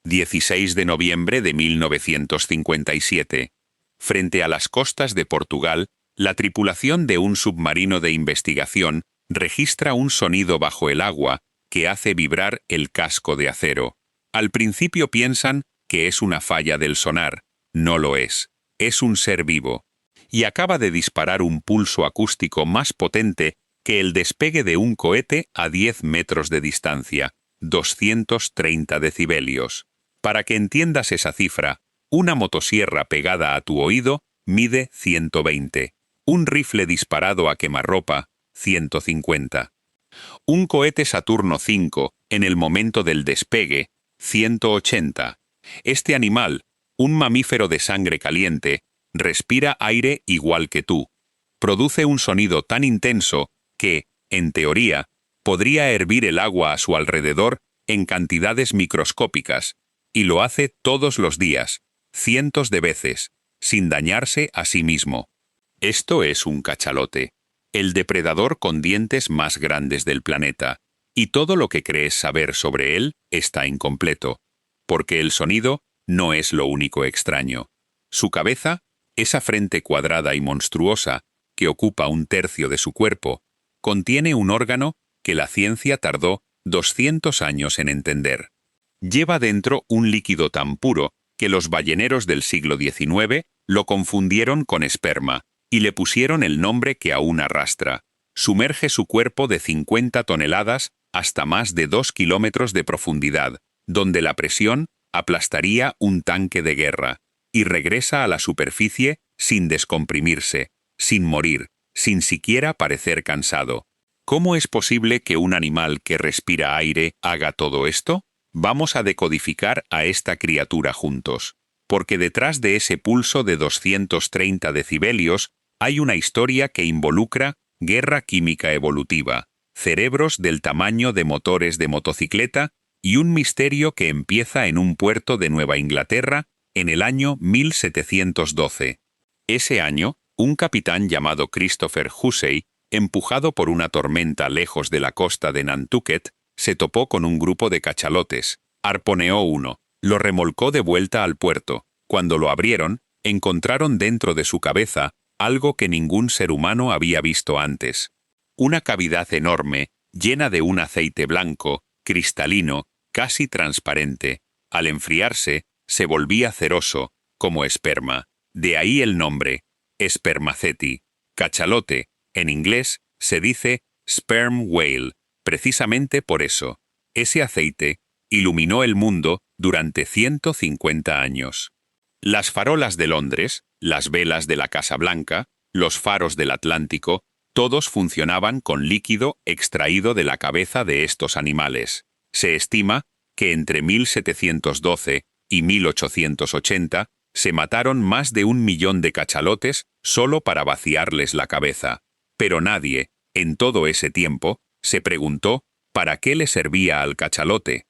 16 de noviembre de 1957. Frente a las costas de Portugal, la tripulación de un submarino de investigación registra un sonido bajo el agua que hace vibrar el casco de acero. Al principio piensan que es una falla del sonar. No lo es. Es un ser vivo. Y acaba de disparar un pulso acústico más potente que el despegue de un cohete a 10 metros de distancia, 230 decibelios. Para que entiendas esa cifra, una motosierra pegada a tu oído mide 120. Un rifle disparado a quemarropa, 150. Un cohete Saturno V, en el momento del despegue, 180. Este animal, un mamífero de sangre caliente, respira aire igual que tú. Produce un sonido tan intenso que, en teoría, podría hervir el agua a su alrededor en cantidades microscópicas, y lo hace todos los días, cientos de veces, sin dañarse a sí mismo. Esto es un cachalote, el depredador con dientes más grandes del planeta, y todo lo que crees saber sobre él está incompleto, porque el sonido no es lo único extraño. Su cabeza, esa frente cuadrada y monstruosa, que ocupa un tercio de su cuerpo, contiene un órgano que la ciencia tardó 200 años en entender. Lleva dentro un líquido tan puro que los balleneros del siglo XIX lo confundieron con esperma y le pusieron el nombre que aún arrastra. Sumerge su cuerpo de 50 toneladas hasta más de 2 kilómetros de profundidad, donde la presión aplastaría un tanque de guerra, y regresa a la superficie sin descomprimirse, sin morir, sin siquiera parecer cansado. ¿Cómo es posible que un animal que respira aire haga todo esto? Vamos a decodificar a esta criatura juntos, porque detrás de ese pulso de 230 decibelios hay una historia que involucra guerra química evolutiva, cerebros del tamaño de motores de motocicleta y un misterio que empieza en un puerto de Nueva Inglaterra en el año 1712. Ese año, un capitán llamado Christopher Hussey, empujado por una tormenta lejos de la costa de Nantucket, se topó con un grupo de cachalotes, arponeó uno, lo remolcó de vuelta al puerto. Cuando lo abrieron, encontraron dentro de su cabeza algo que ningún ser humano había visto antes. Una cavidad enorme, llena de un aceite blanco, cristalino, casi transparente. Al enfriarse, se volvía ceroso, como esperma. De ahí el nombre, spermaceti. Cachalote, en inglés, se dice sperm whale, precisamente por eso. Ese aceite iluminó el mundo durante 150 años. Las farolas de Londres, las velas de la Casa Blanca, los faros del Atlántico, todos funcionaban con líquido extraído de la cabeza de estos animales. Se estima que entre 1712 y 1880 se mataron más de 1 millón de cachalotes solo para vaciarles la cabeza. Pero nadie, en todo ese tiempo, se preguntó ¿para qué le servía al cachalote?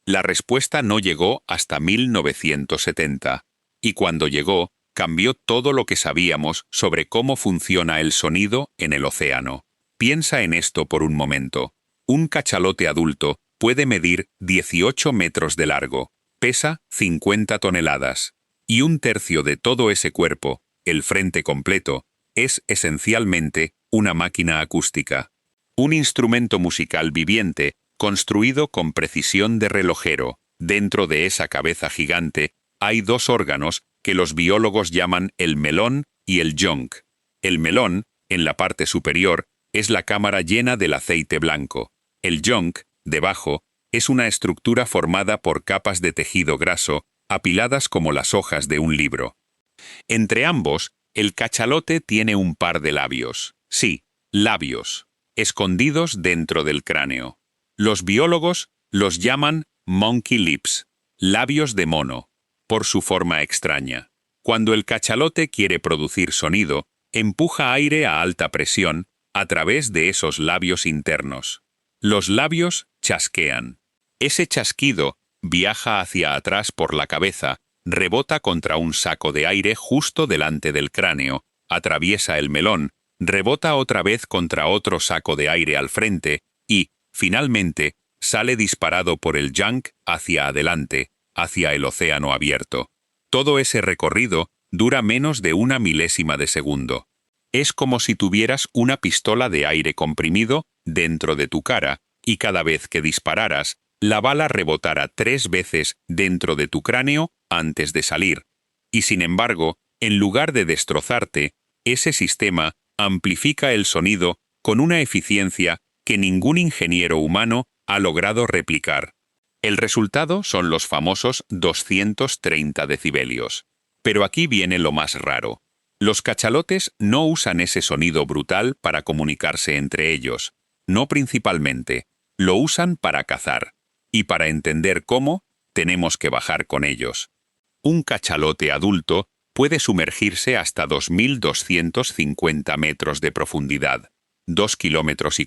La respuesta no llegó hasta 1970, y cuando llegó, cambió todo lo que sabíamos sobre cómo funciona el sonido en el océano. Piensa en esto por un momento. Un cachalote adulto puede medir 18 metros de largo, pesa 50 toneladas, y un tercio de todo ese cuerpo, el frente completo, es esencialmente una máquina acústica. Un instrumento musical viviente, construido con precisión de relojero. Dentro de esa cabeza gigante hay dos órganos que los biólogos llaman el melón y el yonk. El melón, en la parte superior, es la cámara llena del aceite blanco. El yonk, debajo, es una estructura formada por capas de tejido graso, apiladas como las hojas de un libro. Entre ambos, el cachalote tiene un par de labios. Sí, labios, escondidos dentro del cráneo. Los biólogos los llaman monkey lips, labios de mono, por su forma extraña. Cuando el cachalote quiere producir sonido, empuja aire a alta presión a través de esos labios internos. Los labios chasquean. Ese chasquido viaja hacia atrás por la cabeza, rebota contra un saco de aire justo delante del cráneo, atraviesa el melón, rebota otra vez contra otro saco de aire al frente y, finalmente, sale disparado por el yonk hacia adelante, hacia el océano abierto. Todo ese recorrido dura menos de 1/1000 de segundo. Es como si tuvieras una pistola de aire comprimido dentro de tu cara y cada vez que dispararas, la bala rebotara 3 veces dentro de tu cráneo antes de salir. Y sin embargo, en lugar de destrozarte, ese sistema amplifica el sonido con una eficiencia que ningún ingeniero humano ha logrado replicar. El resultado son los famosos 230 decibelios. Pero aquí viene lo más raro. Los cachalotes no usan ese sonido brutal para comunicarse entre ellos, no principalmente, lo usan para cazar. Y para entender cómo, tenemos que bajar con ellos. Un cachalote adulto puede sumergirse hasta 2250 metros de profundidad, 2,25 kilómetros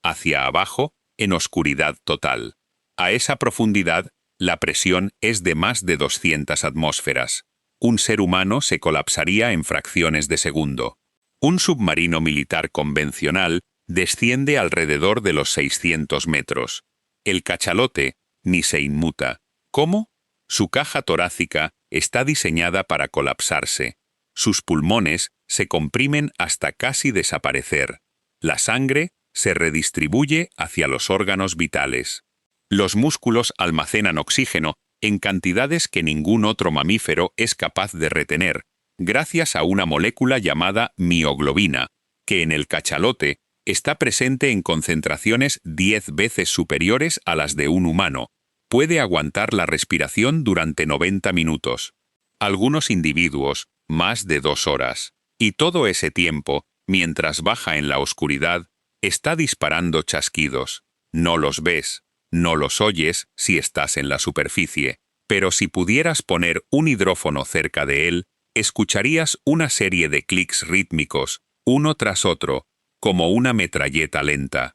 hacia abajo en oscuridad total. A esa profundidad, la presión es de más de 200 atmósferas. Un ser humano se colapsaría en fracciones de segundo. Un submarino militar convencional desciende alrededor de los 600 metros. El cachalote ni se inmuta. ¿Cómo? Su caja torácica está diseñada para colapsarse. Sus pulmones se comprimen hasta casi desaparecer. La sangre se redistribuye hacia los órganos vitales. Los músculos almacenan oxígeno en cantidades que ningún otro mamífero es capaz de retener, gracias a una molécula llamada mioglobina, que en el cachalote está presente en concentraciones 10 veces superiores a las de un humano. Puede aguantar la respiración durante 90 minutos. Algunos individuos, más de 2 horas. Y todo ese tiempo, mientras baja en la oscuridad, está disparando chasquidos. No los ves, no los oyes si estás en la superficie, pero si pudieras poner un hidrófono cerca de él, escucharías una serie de clics rítmicos, uno tras otro, como una metralleta lenta.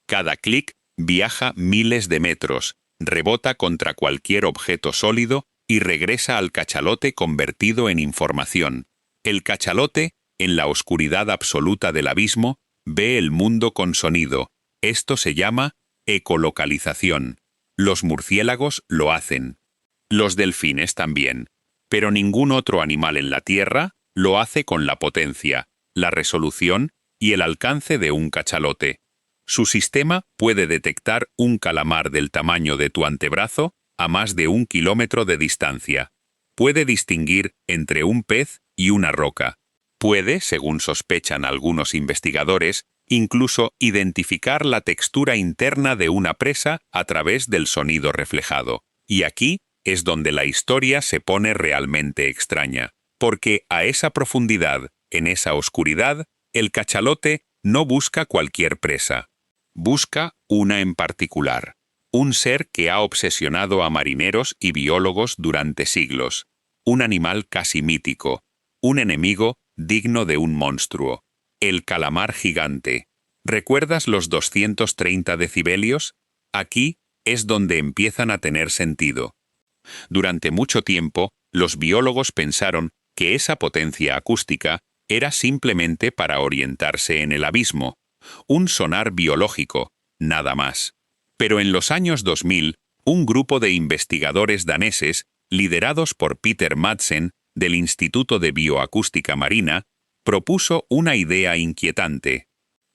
Cada clic viaja miles de metros, rebota contra cualquier objeto sólido y regresa al cachalote convertido en información. El cachalote, en la oscuridad absoluta del abismo, ve el mundo con sonido. Esto se llama ecolocalización. Los murciélagos lo hacen. Los delfines también. Pero ningún otro animal en la Tierra lo hace con la potencia, la resolución y el alcance de un cachalote. Su sistema puede detectar un calamar del tamaño de tu antebrazo a más de 1 kilómetro de distancia. Puede distinguir entre un pez y una roca. Puede, según sospechan algunos investigadores, incluso identificar la textura interna de una presa a través del sonido reflejado. Y aquí es donde la historia se pone realmente extraña, porque a esa profundidad, en esa oscuridad, el cachalote no busca cualquier presa. Busca una en particular, un ser que ha obsesionado a marineros y biólogos durante siglos, un animal casi mítico, un enemigo digno de un monstruo, el calamar gigante. ¿Recuerdas los 230 decibelios? Aquí es donde empiezan a tener sentido. Durante mucho tiempo, los biólogos pensaron que esa potencia acústica era simplemente para orientarse en el abismo, un sonar biológico, nada más. Pero en los años 2000, un grupo de investigadores daneses, liderados por Peter Madsen, del Instituto de Bioacústica Marina, propuso una idea inquietante.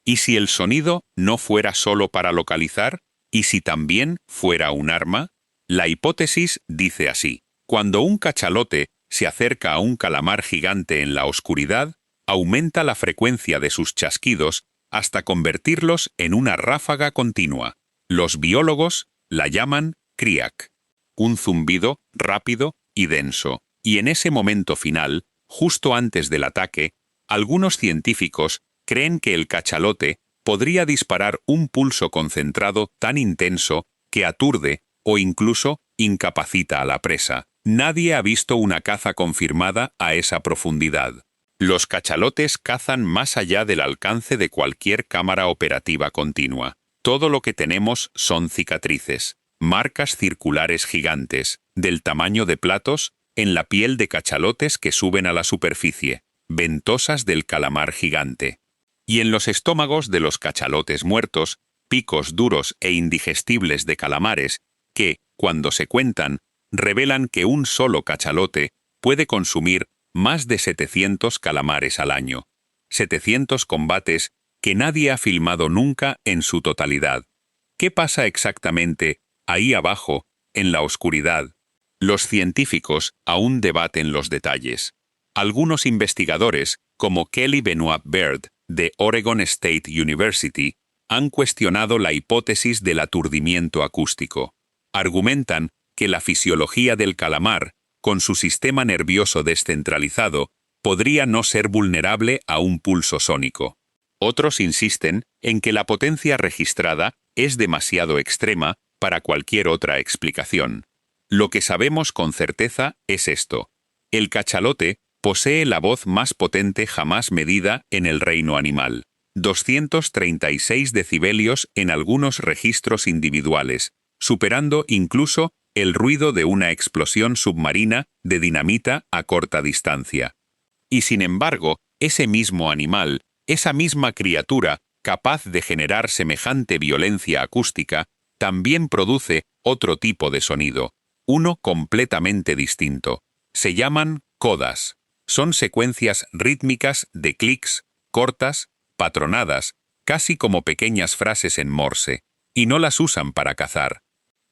¿Y si el sonido no fuera solo para localizar? ¿Y si también fuera un arma? La hipótesis dice así: cuando un cachalote se acerca a un calamar gigante en la oscuridad, aumenta la frecuencia de sus chasquidos hasta convertirlos en una ráfaga continua. Los biólogos la llaman criac, un zumbido rápido y denso. Y en ese momento final, justo antes del ataque, algunos científicos creen que el cachalote podría disparar un pulso concentrado tan intenso que aturde o incluso incapacita a la presa. Nadie ha visto una caza confirmada a esa profundidad. Los cachalotes cazan más allá del alcance de cualquier cámara operativa continua. Todo lo que tenemos son cicatrices, marcas circulares gigantes, del tamaño de platos, en la piel de cachalotes que suben a la superficie, ventosas del calamar gigante. Y en los estómagos de los cachalotes muertos, picos duros e indigestibles de calamares que, cuando se cuentan, revelan que un solo cachalote puede consumir más de 700 calamares al año. 700 combates que nadie ha filmado nunca en su totalidad. ¿Qué pasa exactamente ahí abajo, en la oscuridad? Los científicos aún debaten los detalles. Algunos investigadores, como Kelly Benoit Baird, de Oregon State University, han cuestionado la hipótesis del aturdimiento acústico. Argumentan que la fisiología del calamar, con su sistema nervioso descentralizado, podría no ser vulnerable a un pulso sónico. Otros insisten en que la potencia registrada es demasiado extrema para cualquier otra explicación. Lo que sabemos con certeza es esto: el cachalote posee la voz más potente jamás medida en el reino animal, 236 decibelios en algunos registros individuales, superando incluso el ruido de una explosión submarina de dinamita a corta distancia. Y sin embargo, ese mismo animal, esa misma criatura capaz de generar semejante violencia acústica, también produce otro tipo de sonido, uno completamente distinto. Se llaman codas. Son secuencias rítmicas de clics, cortas, patronadas, casi como pequeñas frases en Morse, y no las usan para cazar.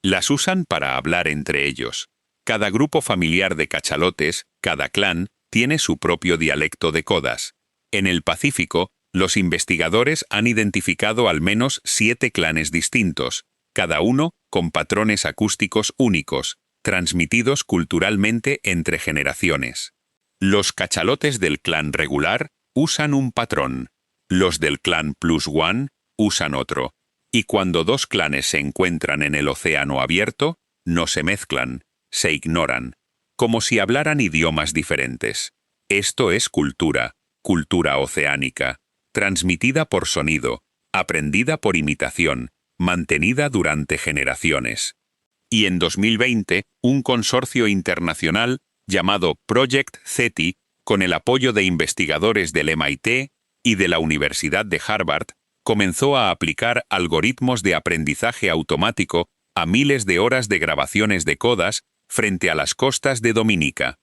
Las usan para hablar entre ellos. Cada grupo familiar de cachalotes, cada clan, tiene su propio dialecto de codas. En el Pacífico, los investigadores han identificado al menos 7 clanes distintos, cada uno con patrones acústicos únicos, transmitidos culturalmente entre generaciones. Los cachalotes del clan regular usan un patrón, los del clan Plus One usan otro, y cuando dos clanes se encuentran en el océano abierto, no se mezclan, se ignoran, como si hablaran idiomas diferentes. Esto es cultura oceánica, transmitida por sonido, aprendida por imitación, mantenida durante generaciones. Y en 2020, un consorcio internacional llamado Project CETI, con el apoyo de investigadores del MIT y de la Universidad de Harvard, comenzó a aplicar algoritmos de aprendizaje automático a miles de horas de grabaciones de codas frente a las costas de Dominica.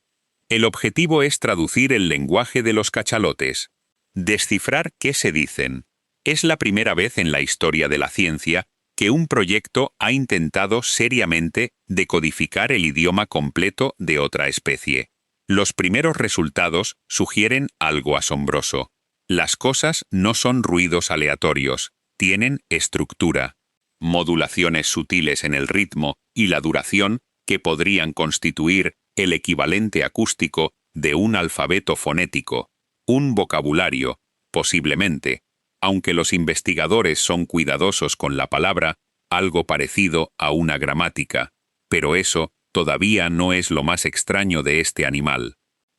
El objetivo es traducir el lenguaje de los cachalotes, descifrar qué se dicen. Es la primera vez en la historia de la ciencia que un proyecto ha intentado seriamente decodificar el idioma completo de otra especie. Los primeros resultados sugieren algo asombroso. Las cosas no son ruidos aleatorios, tienen estructura, modulaciones sutiles en el ritmo y la duración que podrían constituir el equivalente acústico de un alfabeto fonético, un vocabulario, posiblemente, aunque los investigadores son cuidadosos con la palabra, algo parecido a una gramática, pero eso todavía no es lo más extraño de este animal.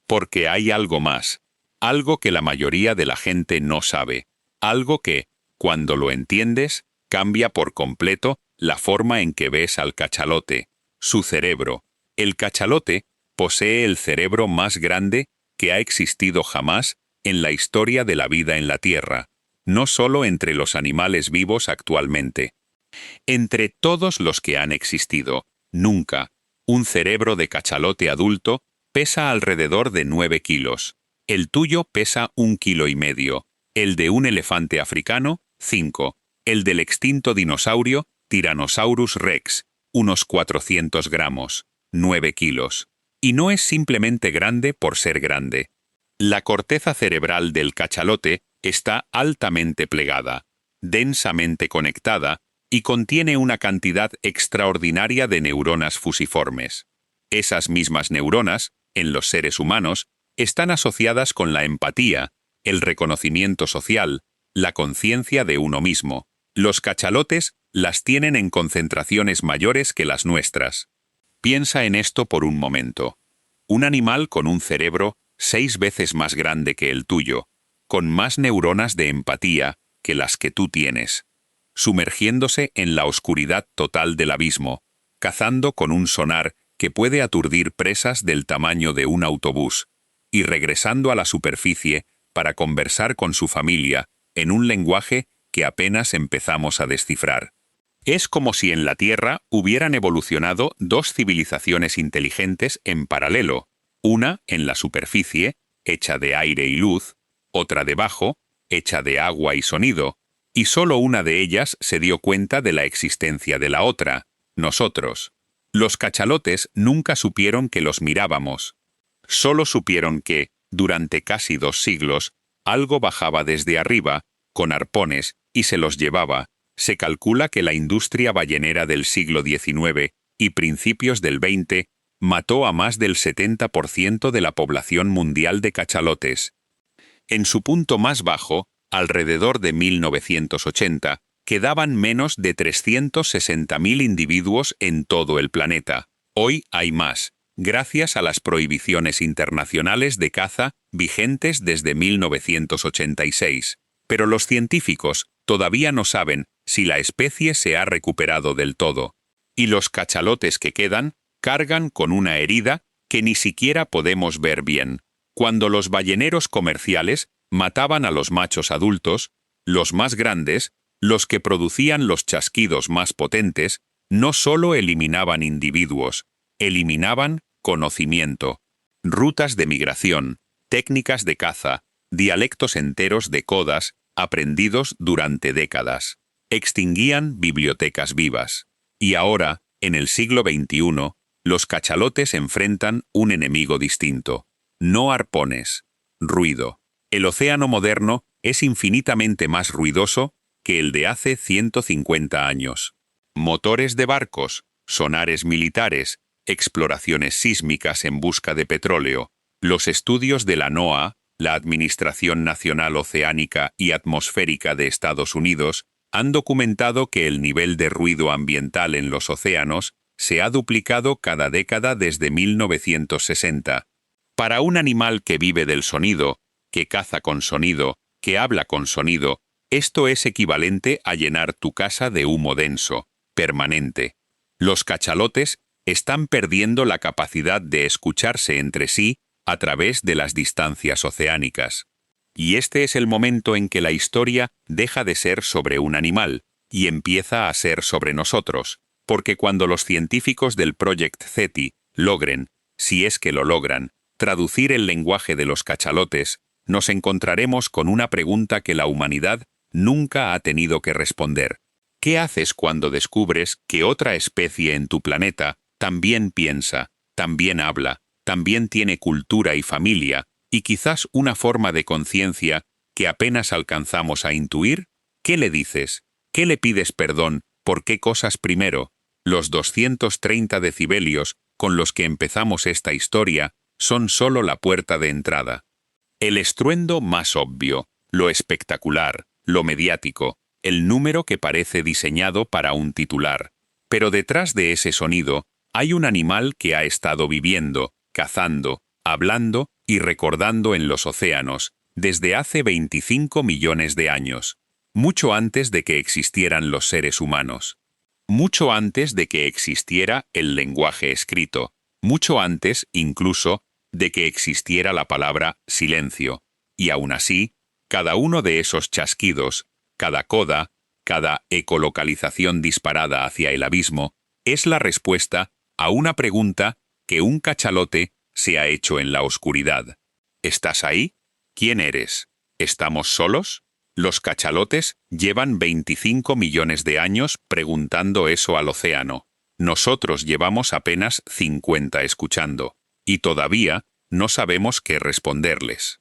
Porque hay algo más, algo que la mayoría de la gente no sabe, algo que, cuando lo entiendes, cambia por completo la forma en que ves al cachalote, su cerebro. El cachalote posee el cerebro más grande que ha existido jamás en la historia de la vida en la Tierra, no solo entre los animales vivos actualmente. Entre todos los que han existido, nunca, un cerebro de cachalote adulto pesa alrededor de 9 kilos. El tuyo pesa 1,5 kilos, el de un elefante africano, 5, el del extinto dinosaurio, Tyrannosaurus rex, unos 400 gramos, 9 kilos. Y no es simplemente grande por ser grande. La corteza cerebral del cachalote está altamente plegada, densamente conectada y contiene una cantidad extraordinaria de neuronas fusiformes. Esas mismas neuronas, en los seres humanos, están asociadas con la empatía, el reconocimiento social, la conciencia de uno mismo. Los cachalotes las tienen en concentraciones mayores que las nuestras. Piensa en esto por un momento. Un animal con un cerebro 6 veces más grande que el tuyo, con más neuronas de empatía que las que tú tienes, sumergiéndose en la oscuridad total del abismo, cazando con un sonar que puede aturdir presas del tamaño de un autobús, y regresando a la superficie para conversar con su familia en un lenguaje que apenas empezamos a descifrar. Es como si en la Tierra hubieran evolucionado dos civilizaciones inteligentes en paralelo, una en la superficie, hecha de aire y luz, otra debajo, hecha de agua y sonido, y solo una de ellas se dio cuenta de la existencia de la otra, nosotros. Los cachalotes nunca supieron que los mirábamos. Solo supieron que, durante casi 2 siglos, algo bajaba desde arriba, con arpones, y se los llevaba. Se calcula que la industria ballenera del siglo XIX y principios del XX mató a más del 70% de la población mundial de cachalotes. En su punto más bajo, alrededor de 1980, quedaban menos de 360.000 individuos en todo el planeta. Hoy hay más, gracias a las prohibiciones internacionales de caza vigentes desde 1986. Pero los científicos todavía no saben si la especie se ha recuperado del todo. Y los cachalotes que quedan cargan con una herida que ni siquiera podemos ver bien. Cuando los balleneros comerciales mataban a los machos adultos, los más grandes, los que producían los chasquidos más potentes, no solo eliminaban individuos, eliminaban conocimiento, rutas de migración, técnicas de caza, dialectos enteros de codas aprendidos durante décadas. Extinguían bibliotecas vivas. Y ahora, en el siglo XXI, los cachalotes enfrentan un enemigo distinto. No arpones, ruido. El océano moderno es infinitamente más ruidoso que el de hace 150 años. Motores de barcos, sonares militares, exploraciones sísmicas en busca de petróleo, los estudios de la NOAA, la Administración Nacional Oceánica y Atmosférica de Estados Unidos, han documentado que el nivel de ruido ambiental en los océanos se ha duplicado cada década desde 1960. Para un animal que vive del sonido, que caza con sonido, que habla con sonido, esto es equivalente a llenar tu casa de humo denso, permanente. Los cachalotes están perdiendo la capacidad de escucharse entre sí a través de las distancias oceánicas. Y este es el momento en que la historia deja de ser sobre un animal y empieza a ser sobre nosotros, porque cuando los científicos del Project CETI logren, si es que lo logran, traducir el lenguaje de los cachalotes, nos encontraremos con una pregunta que la humanidad nunca ha tenido que responder. ¿Qué haces cuando descubres que otra especie en tu planeta también piensa, también habla, también tiene cultura y familia, y quizás una forma de conciencia que apenas alcanzamos a intuir? ¿Qué le dices? ¿Qué le pides perdón? ¿Por qué cosas primero? Los 230 decibelios con los que empezamos esta historia son solo la puerta de entrada. El estruendo más obvio, lo espectacular, lo mediático, el número que parece diseñado para un titular. Pero detrás de ese sonido hay un animal que ha estado viviendo, cazando, hablando y recordando en los océanos desde hace 25 millones de años, mucho antes de que existieran los seres humanos, mucho antes de que existiera el lenguaje escrito, mucho antes, incluso, de que existiera la palabra silencio. Y aún así, cada uno de esos chasquidos, cada coda, cada ecolocalización disparada hacia el abismo, es la respuesta a una pregunta que un cachalote se ha hecho en la oscuridad. ¿Estás ahí? ¿Quién eres? ¿Estamos solos? Los cachalotes llevan 25 millones de años preguntando eso al océano. Nosotros llevamos apenas 50 escuchando, y todavía no sabemos qué responderles.